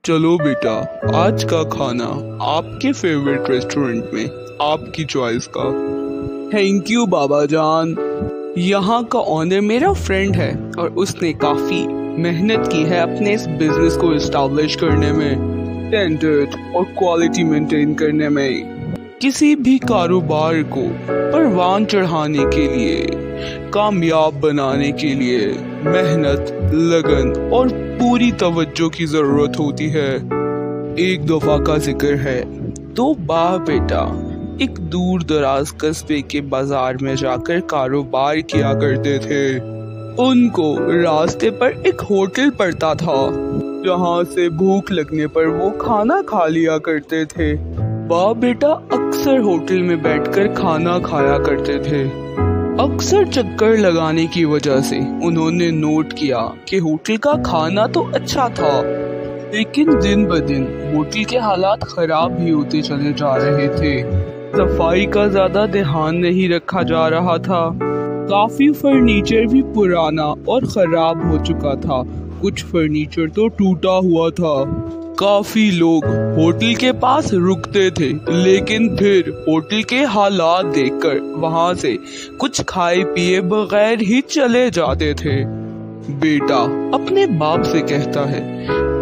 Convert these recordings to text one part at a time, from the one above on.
चलो बेटा, आज का खाना आपके फेवरेट रेस्टोरेंट में आपकी चॉइस का। थैंक यू बाबा जान। यहाँ का ओनर मेरा फ्रेंड है और उसने काफी मेहनत की है अपने इस बिजनेस को एस्टैब्लिश करने में, स्टैंडर्ड और क्वालिटी मेंटेन करने में। किसी भी कारोबार को परवान चढ़ाने के लिए, कामयाब बनाने के लिए मेहनत, लगन और पूरी तवज्जो की जरूरत होती है। एक दफा का जिक्र है, दो बाप बेटा एक दूर दराज कस्बे के बाजार में जाकर कारोबार किया करते थे। उनको रास्ते पर एक होटल पड़ता था, जहाँ से भूख लगने पर वो खाना खा लिया करते थे। बाप बेटा अक्सर होटल में बैठकर खाना खाया करते थे। अक्सर चक्कर लगाने की वजह से उन्होंने नोट किया कि होटल का खाना तो अच्छा था, लेकिन दिन ब दिन होटल के हालात खराब भी होते चले जा रहे थे। सफाई का ज्यादा ध्यान नहीं रखा जा रहा था। काफी फर्नीचर भी पुराना और खराब हो चुका था, कुछ फर्नीचर तो टूटा हुआ था। काफी लोग होटल के पास रुकते थे, लेकिन फिर होटल के हालात देखकर वहां से कुछ खाए पिए बगैर ही चले जाते थे। बेटा अपने बाप से कहता है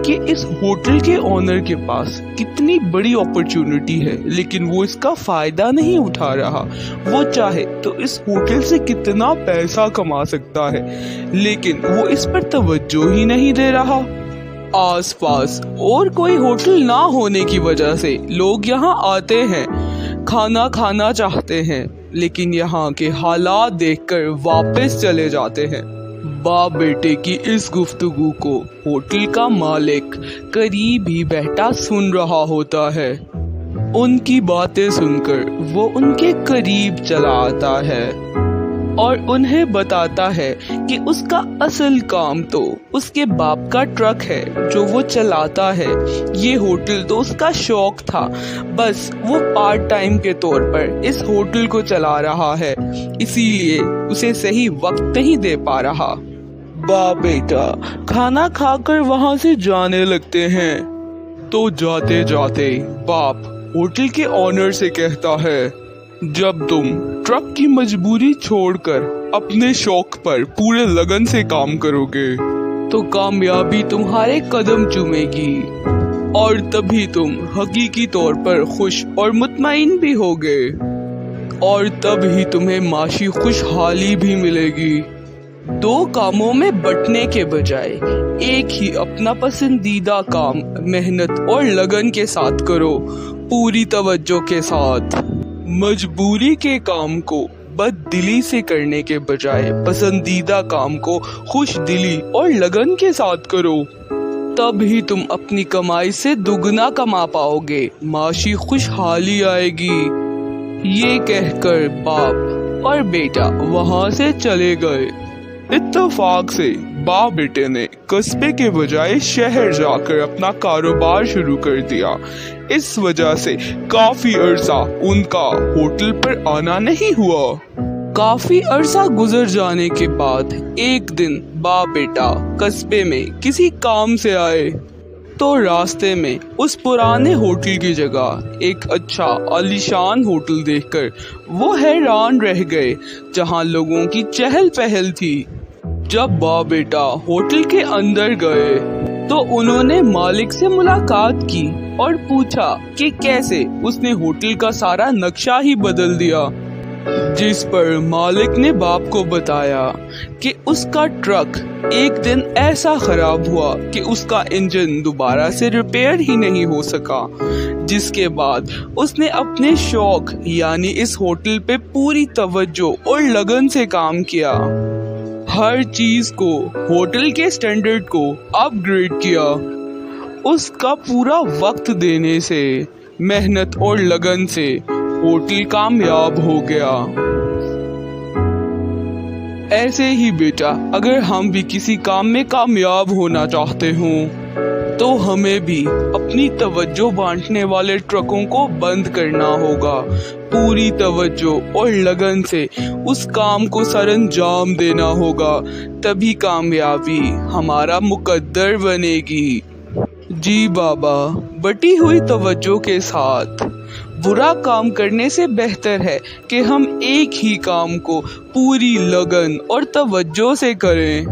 कि इस होटल के ओनर के पास कितनी बड़ी अपॉर्चुनिटी है, लेकिन वो इसका फायदा नहीं उठा रहा। वो चाहे तो इस होटल से कितना पैसा कमा सकता है, लेकिन वो इस पर तवज्जो ही नहीं दे रहा। आसपास और कोई होटल ना होने की वजह से लोग यहाँ आते हैं, खाना खाना चाहते हैं, लेकिन यहाँ के हालात देखकर वापस चले जाते हैं। बाप बेटे की इस गुफ्तगू को होटल का मालिक करीब ही बैठा सुन रहा होता है। उनकी बातें सुनकर वो उनके करीब चला आता है और उन्हें बताता है कि उसका असल काम तो उसके बाप का ट्रक है जो वो चलाता है। ये होटल तो उसका शौक था, बस वो पार्ट टाइम के तौर पर इस होटल को चला रहा है, इसीलिए उसे सही वक्त नहीं दे पा रहा। बाप बेटा खाना खाकर वहां से जाने लगते हैं। तो जाते जाते बाप होटल के ऑनर से कहता है, जब तुम ट्रक की मजबूरी छोड़कर अपने शौक पर पूरे लगन से काम करोगे तो कामयाबी तुम्हारे कदम चूमेगी और तभी तुम हकीकी तौर पर खुश और मुतमईन भी होगे और तब ही तुम्हें माशी खुशहाली भी मिलेगी। दो कामों में बंटने के बजाय एक ही अपना पसंदीदा काम मेहनत और लगन के साथ करो, पूरी तवज्जो के साथ। मजबूरी के काम को बददिली से करने के बजाय पसंदीदा काम को खुश दिली और लगन के साथ करो, तब ही तुम अपनी कमाई से दुगना कमा पाओगे, माशी खुशहाली आएगी। ये कहकर बाप और बेटा वहां से चले गए। इत्तेफाक से बाप बेटे ने कस्बे के बजाय शहर जाकर अपना कारोबार शुरू कर दिया। इस वजह से काफी अरसा उनका होटल पर आना नहीं हुआ। काफी अरसा गुजर जाने के बाद एक दिन बाप बेटा कस्बे में किसी काम से आए तो रास्ते में उस पुराने होटल की जगह एक अच्छा आलीशान होटल देखकर वो हैरान रह गए, जहां लोगों की चहल पहल थी। जब बाप बेटा होटल के अंदर गए तो उन्होंने मालिक से मुलाकात की और पूछा कि कैसे उसने होटल का सारा नक्शा ही बदल दिया, जिस पर मालिक ने बाप को बताया कि उसका ट्रक एक दिन ऐसा खराब हुआ कि उसका इंजन दोबारा से रिपेयर ही नहीं हो सका, जिसके बाद उसने अपने शौक यानी इस होटल पे पूरी तवज्जो और लगन से काम किया। हर चीज को, होटल के स्टैंडर्ड को अपग्रेड किया। उसका पूरा वक्त देने से, मेहनत और लगन से होटल कामयाब हो गया। ऐसे ही बेटा अगर हम भी किसी काम में कामयाब होना चाहते हों तो हमें भी अपनी तवज्जो बांटने वाले ट्रकों को बंद करना होगा, पूरी तवज्जो और लगन से उस काम को सरअंजाम देना होगा, तभी कामयाबी हमारा मुकद्दर बनेगी। جی بابا، بٹی ہوئی توجہ کے ساتھ برا کام کرنے سے بہتر ہے کہ ہم ایک ہی کام کو پوری لگن اور توجہ سے کریں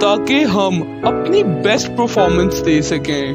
تاکہ ہم اپنی بیسٹ پرفارمنس دے سکیں۔